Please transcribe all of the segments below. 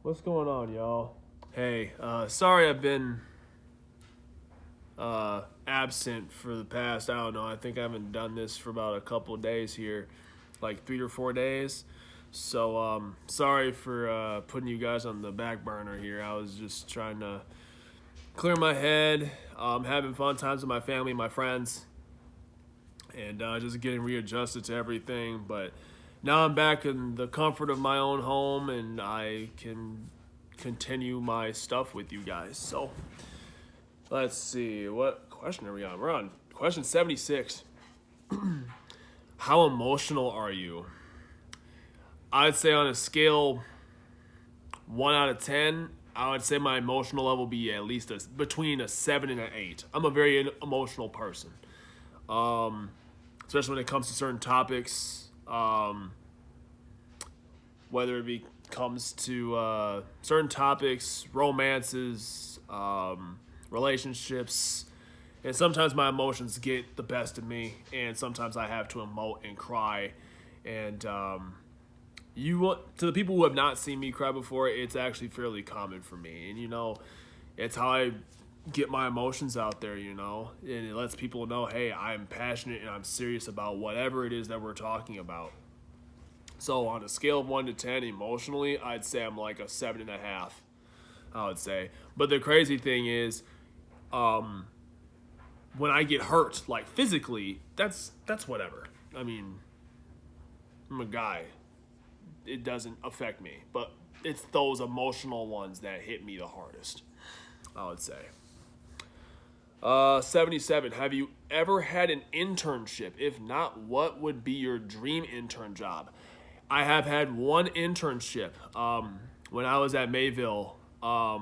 What's going on, y'all? Hey, sorry I've been absent for the past, I don't know, I think I haven't done this for about a couple days here, like 3 or 4 days. So, sorry for putting you guys on the back burner here. I was just trying to clear my head, having fun times with my family, my friends, and just getting readjusted to everything. But now I'm back in the comfort of my own home, and I can continue my stuff with you guys. So let's see, what question are we on? We're on question 76. How emotional are you? I'd say on a scale 1 out of 10, I would say my emotional level be at least between a 7 and an 8. I'm a very emotional person, especially when it comes to certain topics. Whether it comes to certain topics, romances, relationships, and sometimes my emotions get the best of me, and sometimes I have to emote and cry. And to the people who have not seen me cry before, it's actually fairly common for me, and it's how I get my emotions out there, and it lets people know, hey, I'm passionate and I'm serious about whatever it is that we're talking about. So on a scale of 1 to 10, emotionally, I'd say I'm like a 7.5. I would say. But the crazy thing is, when I get hurt, like physically, that's whatever. I mean, I'm a guy. It doesn't affect me. But it's those emotional ones that hit me the hardest, I would say. 77. Have you ever had an internship? If not, what would be your dream intern job? I have had one internship. When I was at Mayville, I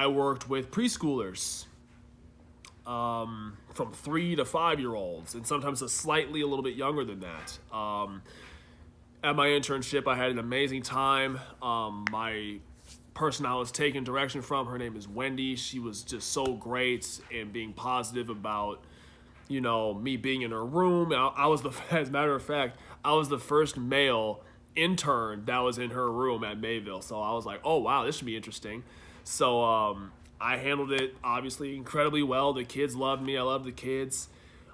worked with preschoolers, from 3 to 5 year olds, and sometimes a little bit younger than that. At my internship, I had an amazing time. My person I was taking direction from, her name is Wendy. She was just so great and being positive about me being in her room. I was as a matter of fact, I was the first male intern that was in her room at Mayville. So I was like, oh wow, this should be interesting. So I handled it obviously incredibly well. The kids loved me. I loved the kids.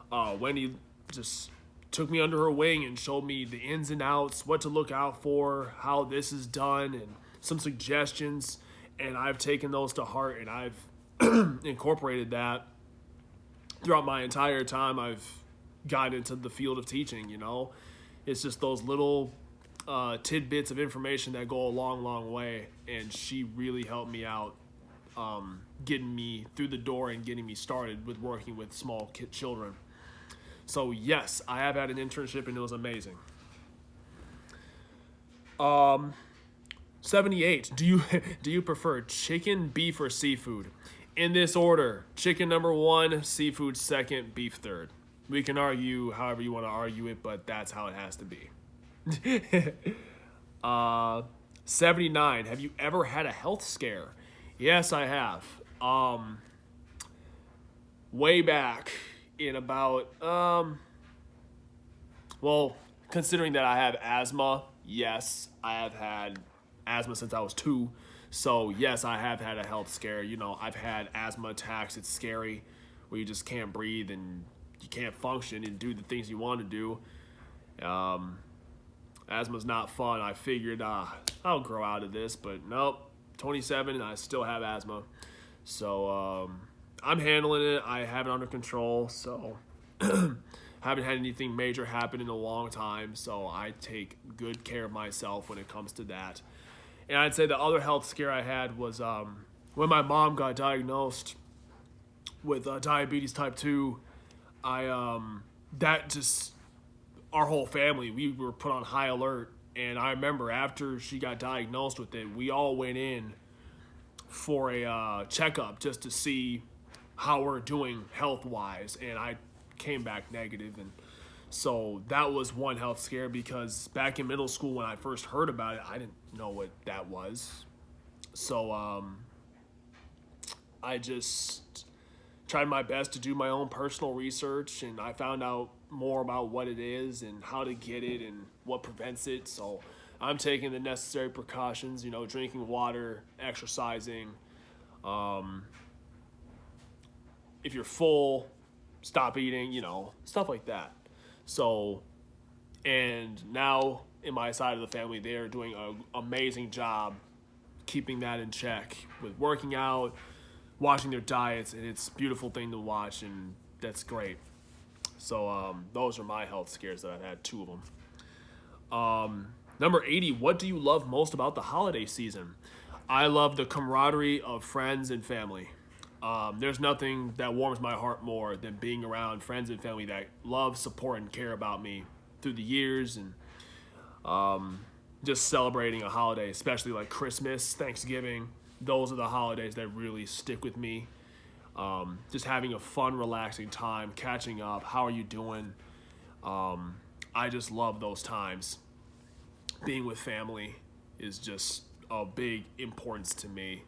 Wendy just took me under her wing and showed me the ins and outs, what to look out for, how this is done, and some suggestions. And I've taken those to heart, and I've incorporated that throughout my entire time I've gotten into the field of teaching. It's just those little tidbits of information that go a long, long way. And she really helped me out, getting me through the door and getting me started with working with small children. So yes, I have had an internship and it was amazing. 78. Do you prefer chicken, beef, or seafood? In this order: chicken number one, seafood second, beef third. We can argue however you want to argue it, but that's how it has to be. uh, 79. Have you ever had a health scare? Yes, I have. Way back in about well, considering that I have asthma, yes, I have had asthma since I was 2. So, yes, I have had a health scare. I've had asthma attacks. It's scary, where you just can't breathe and you can't function and do the things you want to do. Asthma's not fun. I figured I'll grow out of this, but nope. 27 and I still have asthma. So, I'm handling it. I have it under control. So, haven't had anything major happen in a long time. So, I take good care of myself when it comes to that. And I'd say the other health scare I had was when my mom got diagnosed with diabetes type 2. That just, our whole family, we were put on high alert. And I remember after she got diagnosed with it, we all went in for a checkup just to see how we're doing health wise. And I came back negative. And so that was one health scare, because back in middle school when I first heard about it, I didn't know what that was. So I just tried my best to do my own personal research, and I found out more about what it is and how to get it and what prevents it. So I'm taking the necessary precautions, drinking water, exercising. Um, if you're full, stop eating, stuff like that. So, and now in my side of the family, they are doing an amazing job keeping that in check with working out, watching their diets, and it's a beautiful thing to watch, and that's great. So those are my health scares that I've had, two of them. Number 80, what do you love most about the holiday season? I love the camaraderie of friends and family. There's nothing that warms my heart more than being around friends and family that love, support, and care about me through the years, and just celebrating a holiday, especially like Christmas, Thanksgiving. Those are the holidays that really stick with me. Just having a fun, relaxing time, catching up. How are you doing? I just love those times. Being with family is just a big importance to me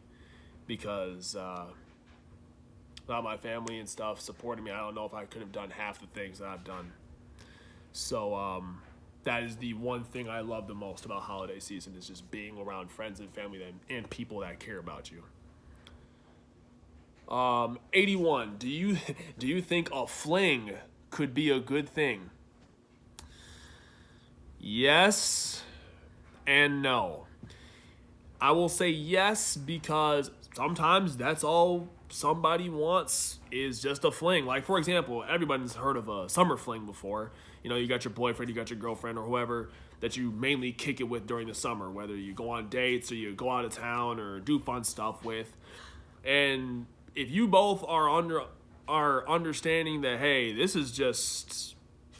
because without my family and stuff supporting me, I don't know if I could have done half the things that I've done. So that is the one thing I love the most about holiday season is just being around friends and family and people that care about you. 81. Do you think a fling could be a good thing? Yes and no. I will say yes because sometimes that's all somebody wants is just a fling. Like, for example, everybody's heard of a summer fling before. You got your boyfriend, you got your girlfriend, or whoever that you mainly kick it with during the summer, whether you go on dates or you go out of town or do fun stuff with. And if you both are understanding that, hey, this is just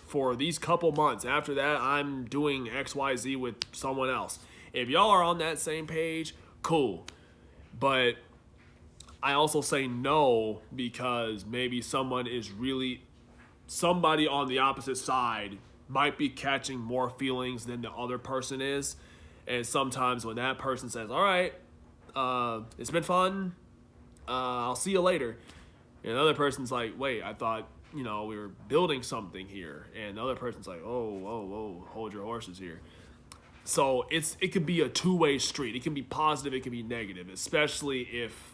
for these couple months. After that, I'm doing XYZ with someone else. If y'all are on that same page, cool. But I also say no because maybe somebody on the opposite side might be catching more feelings than the other person is. And sometimes when that person says, all right, it's been fun, I'll see you later. And the other person's like, wait, I thought, we were building something here. And the other person's like, whoa, hold your horses here. So it could be a two-way street. It can be positive, it can be negative, especially if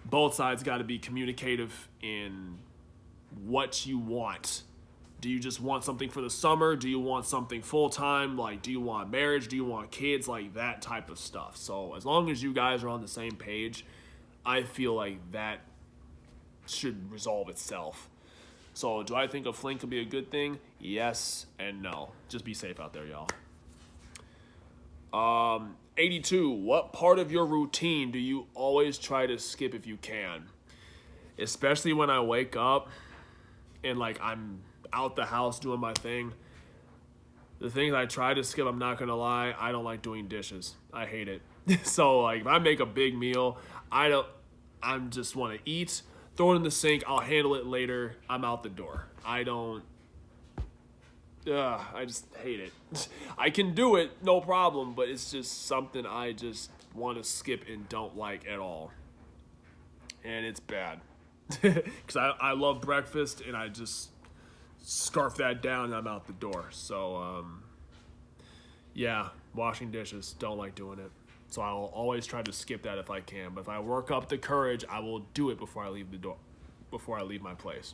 both sides got to be communicative in what you want. Do you just want something for the summer? Do you want something full-time? Like, do you want marriage? Do you want kids? Like, that type of stuff. So as long as you guys are on the same page, I feel like that should resolve itself. So do I think a fling could be a good thing? Yes and no. Just be safe out there, y'all. 82. What part of your routine do you always try to skip if you can? Especially when I wake up and like I'm out the house doing my thing. The things I try to skip, I'm not gonna lie, I don't like doing dishes. I hate it. So like if I make a big meal, I just want to eat, throw it in the sink, I'll handle it later, I'm out the door. I just hate it. I can do it, no problem, but it's just something I just want to skip and don't like at all. And it's bad. Because I love breakfast, and I just scarf that down and I'm out the door. So, yeah, washing dishes, don't like doing it. So I'll always try to skip that if I can. But if I work up the courage, I will do it before I leave the door, before I leave my place.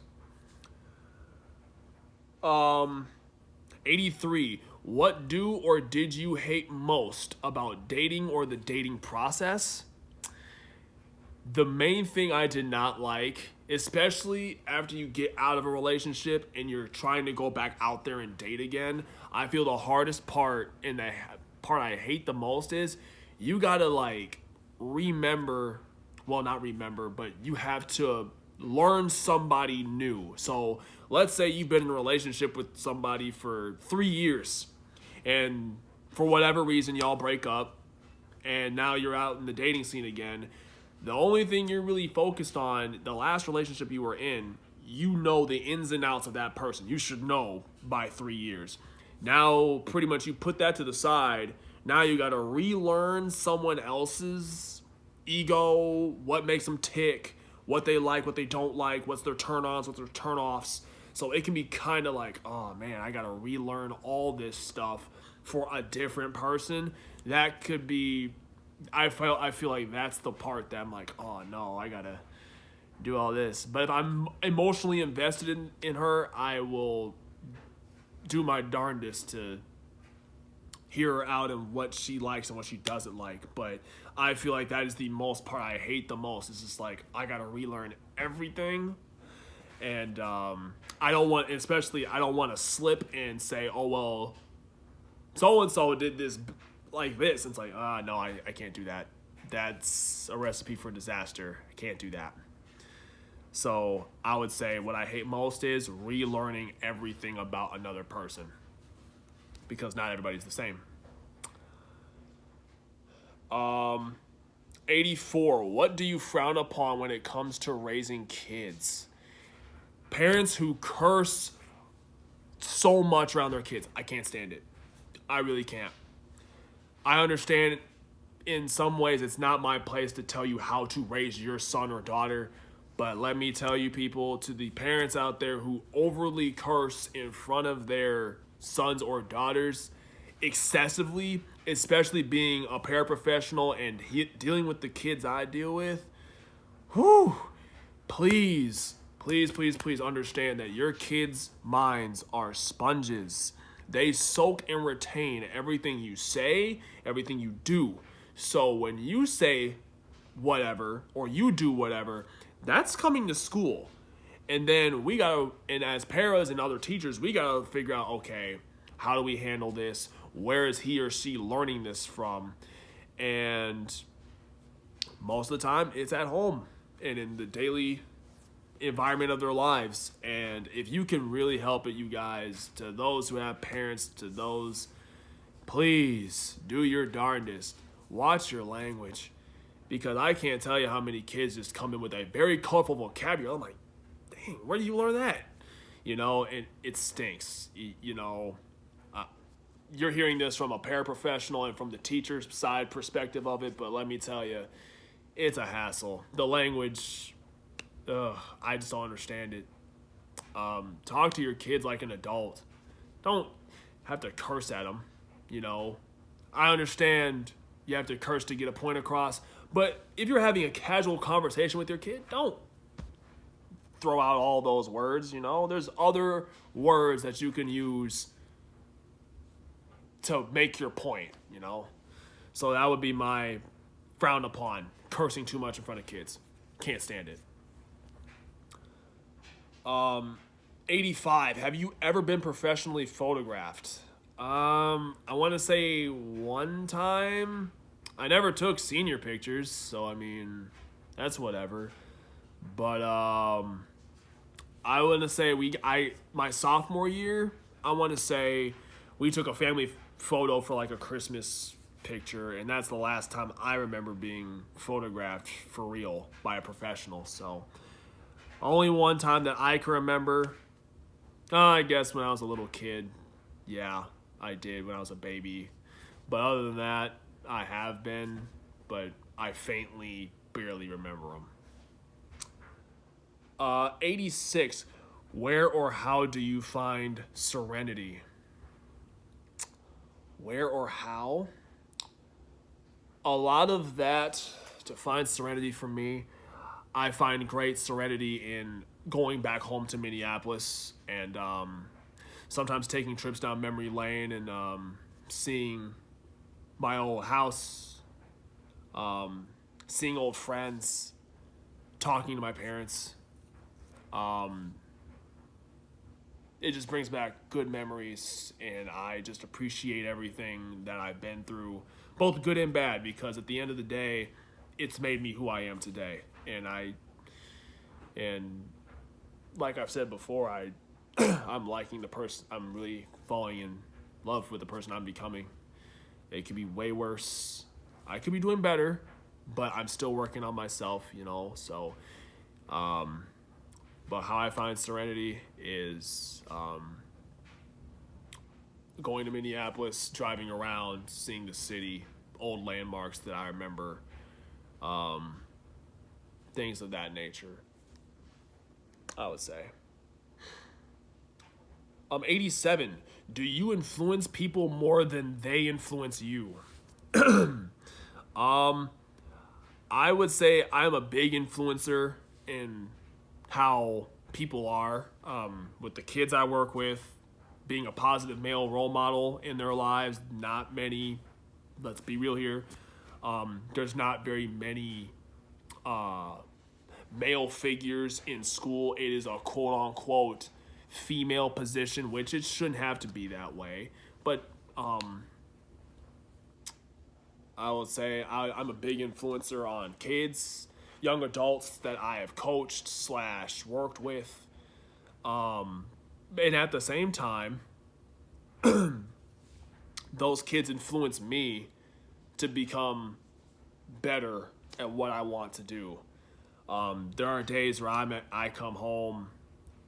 83. What do or did you hate most about dating or the dating process? The main thing I did not like, especially after you get out of a relationship and you're trying to go back out there and date again, I feel the hardest part and the part I hate the most is you gotta like remember, well, not remember, but you have to learn somebody new. So let's say you've been in a relationship with somebody for 3 years and for whatever reason y'all break up and now you're out in the dating scene again. The only thing you're really focused on, the last relationship you were in, you know the ins and outs of that person. You should know by 3 years. Now, pretty much you put that to the side. Now you got to relearn someone else's ego, what makes them tick, what they like, what they don't like, what's their turn-ons, what's their turn-offs. So it can be kind of like, oh man, I got to relearn all this stuff for a different person, that could be. I feel like that's the part that I'm like, oh no, I gotta do all this. But if I'm emotionally invested in her, I will do my darndest to hear her out and what she likes and what she doesn't like. But I feel like that is the most part I hate the most. It's just like I gotta relearn everything, and I don't want, especially I don't want to slip and say, oh well, so and so did this like this. It's like, no, I can't do that. That's a recipe for disaster. I can't do that. So I would say what I hate most is relearning everything about another person, because not everybody's the same. 84. What do you frown upon when it comes to raising kids? Parents who curse so much around their kids. I can't stand it. I really can't. I understand in some ways it's not my place to tell you how to raise your son or daughter, but let me tell you, people, to the parents out there who overly curse in front of their sons or daughters excessively, especially being a paraprofessional and dealing with the kids I deal with, whew, please, please, please, please understand that your kids' minds are sponges. They soak and retain everything you say, everything you do. So when you say whatever or you do whatever, that's coming to school. And then and as paras and other teachers, we gotta figure out, okay, how do we handle this? Where is he or she learning this from? And most of the time, it's at home and in the daily environment of their lives. And if you can really help it, you guys, to those who have parents, to those, please do your darndest. Watch your language. Because I can't tell you how many kids just come in with a very colorful vocabulary. I'm like, dang, where do you learn that? And it stinks. You're hearing this from a paraprofessional and from the teacher's side perspective of it, but let me tell you, it's a hassle. The language, I just don't understand it. Talk to your kids like an adult. Don't have to curse at them, I understand you have to curse to get a point across, but if you're having a casual conversation with your kid, don't throw out all those words, There's other words that you can use to make your point, So that would be my frowned upon, cursing too much in front of kids. Can't stand it. 85. Have you ever been professionally photographed? I want to say one time. I never took senior pictures, so that's whatever. But I want to say my sophomore year, I want to say we took a family photo for like a Christmas picture, and that's the last time I remember being photographed for real by a professional. So only one time that I can remember. I guess when I was a little kid. Yeah, I did when I was a baby. But other than that, I have been, but I faintly barely remember them. 86. Where or how do you find serenity? Where or how? A lot of that, to find serenity for me, I find great serenity in going back home to Minneapolis and sometimes taking trips down memory lane and seeing my old house, seeing old friends, talking to my parents. It just brings back good memories, and I just appreciate everything that I've been through, both good and bad, because at the end of the day, it's made me who I am today. And like I've said before, I'm liking the person. I'm really falling in love with the person I'm becoming. It could be way worse. I could be doing better, but I'm still working on myself, so but how I find serenity is going to Minneapolis, driving around, seeing the city, old landmarks that I remember, things of that nature, I would say. 87. Do you influence people more than they influence you? Um, I would say I'm a big influencer in how people are, with the kids I work with, being a positive male role model in their lives. Not many, let's be real here, there's not very many male figures in school. It is a quote unquote female position, which it shouldn't have to be that way. But I would say I'm a big influencer on kids, young adults that I have coached slash worked with. And at the same time, those kids influence me to become better at what I want to do. There are days where I come home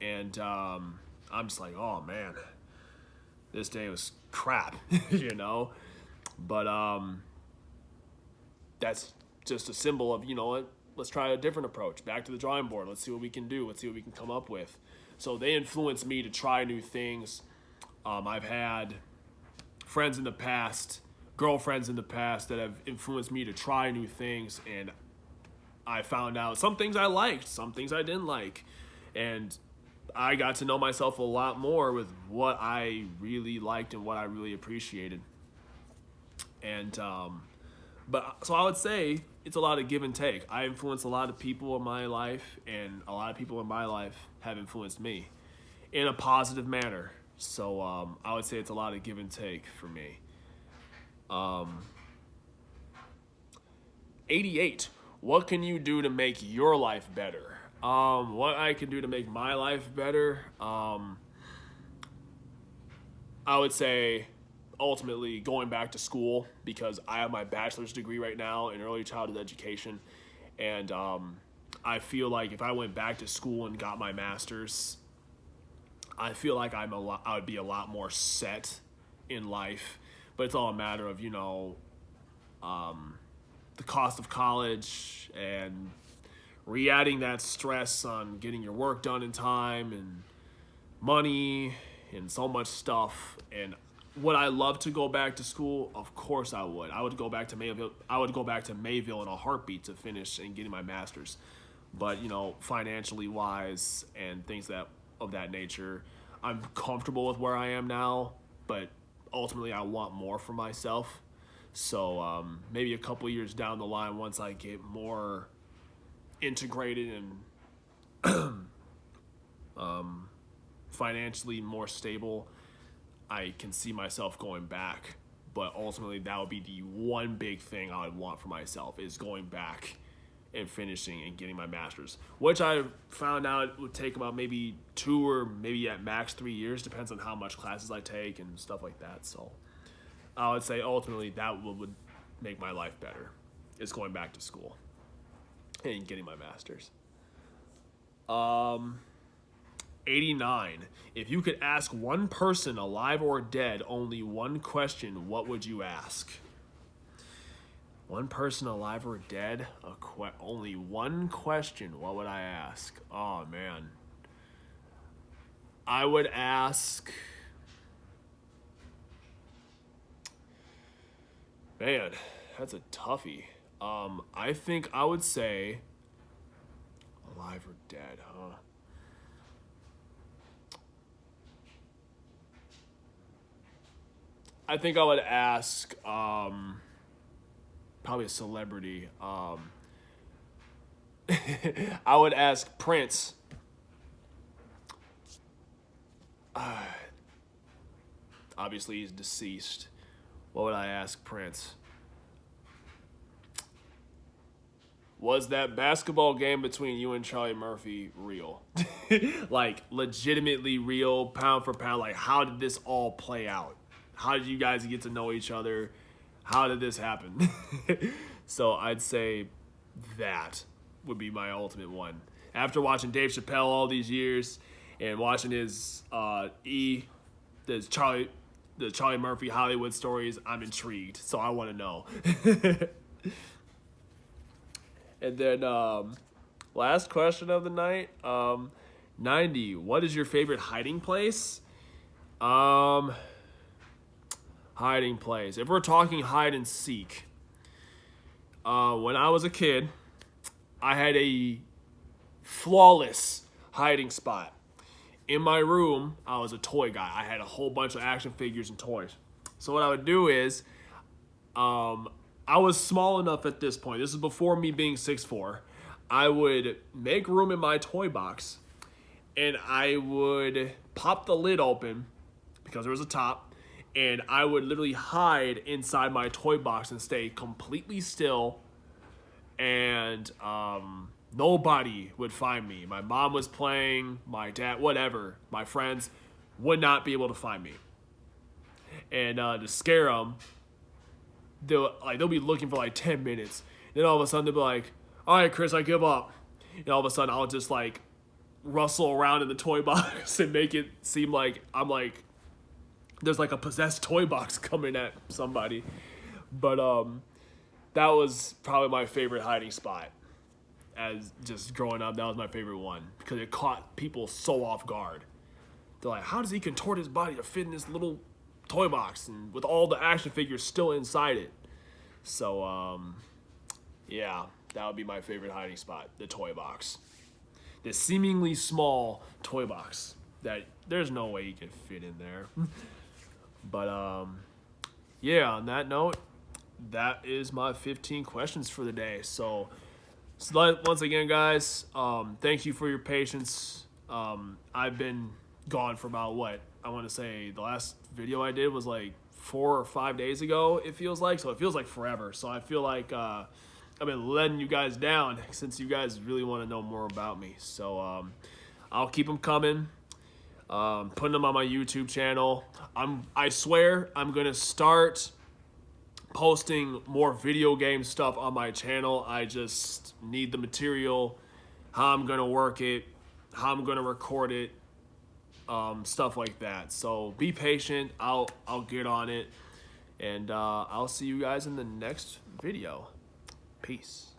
and I'm just like, oh man, this day was crap, you know? But that's just a symbol of, you know what, let's try a different approach. Back to the drawing board. Let's see what we can do. Let's see what we can come up with. So they influence me to try new things. I've had friends in the past, girlfriends in the past that have influenced me to try new things, and I found out some things I liked, some things I didn't like, and I got to know myself a lot more with what I really liked and what I really appreciated. And but so I would say it's a lot of give and take. I influence a lot of people in my life, and a lot of people in my life have influenced me in a positive manner. So I would say it's a lot of give and take for me. 88. What can you do to make your life better? What I can do to make my life better, I would say ultimately going back to school, because I have my bachelor's degree right now in early childhood education, and I feel like if I went back to school and got my master's, I feel like I would be a lot more set in life. But it's all a matter of, you know, the cost of college and re-adding that stress on getting your work done in time and money and so much stuff. And would I love to go back to school? Of course I would. I would go back to Mayville. I would go back to Mayville in a heartbeat to finish and getting my master's. But, you know, financially wise and things of that nature, I'm comfortable with where I am now, but ultimately I want more for myself. So maybe a couple years down the line, once I get more integrated and financially more stable, I can see myself going back. But ultimately, that would be the one big thing I would want for myself, is going back and finishing and getting my master's, which I found out would take about maybe 2 or maybe at max 3 years, depends on how much classes I take and stuff like that. So I would say ultimately that would make my life better, is going back to school and getting my master's. 89. If you could ask one person, alive or dead, only one question, what would you ask? One person, alive or dead, only one question, what would I ask? Oh, man. I would ask... Man, that's a toughie. I think I would say... alive or dead, huh? I think I would ask... probably a celebrity. I would ask Prince. Obviously, he's deceased. What would I ask Prince? Was that basketball game between you and Charlie Murphy real? Like, legitimately real, pound for pound? Like, how did this all play out? How did you guys get to know each other? How did this happen? So I'd say that would be my ultimate one. After watching Dave Chappelle all these years and watching his the Charlie Murphy Hollywood stories, I'm intrigued. So I want to know. And then last question of the night, 90. What is your favorite hiding place? Um, hiding place. If we're talking hide and seek, when I was a kid, I had a flawless hiding spot. In my room, I was a toy guy. I had a whole bunch of action figures and toys. So what I would do is, I was small enough at this point. This is before me being 6'4". I would make room in my toy box, and I would pop the lid open because there was a top, and I would literally hide inside my toy box and stay completely still, and nobody would find me. My mom was playing, my dad, whatever, my friends would not be able to find me. And to scare them, they'll be looking for like 10 minutes. Then all of a sudden they'll be like, all right, Chris, I give up. And all of a sudden I'll just like rustle around in the toy box and make it seem like I'm like, there's like a possessed toy box coming at somebody. But that was probably my favorite hiding spot. As just growing up, that was my favorite one because it caught people so off guard. They're like, how does he contort his body to fit in this little toy box and with all the action figures still inside it? So, yeah, that would be my favorite hiding spot, the toy box. The seemingly small toy box that there's no way you can fit in there. But, yeah, on that note, that is my 15 questions for the day. So once again, guys, thank you for your patience. I've been gone for about I want to say the last video I did was like 4 or 5 days ago, it feels like. So it feels like forever. So I feel like I've been letting you guys down since you guys really want to know more about me. So I'll keep them coming, putting them on my YouTube channel. I swear I'm going to start posting more video game stuff on my channel. I just need the material, how I'm gonna work it, how I'm gonna record it, stuff like that. So be patient. I'll get on it, and I'll see you guys in the next video. Peace.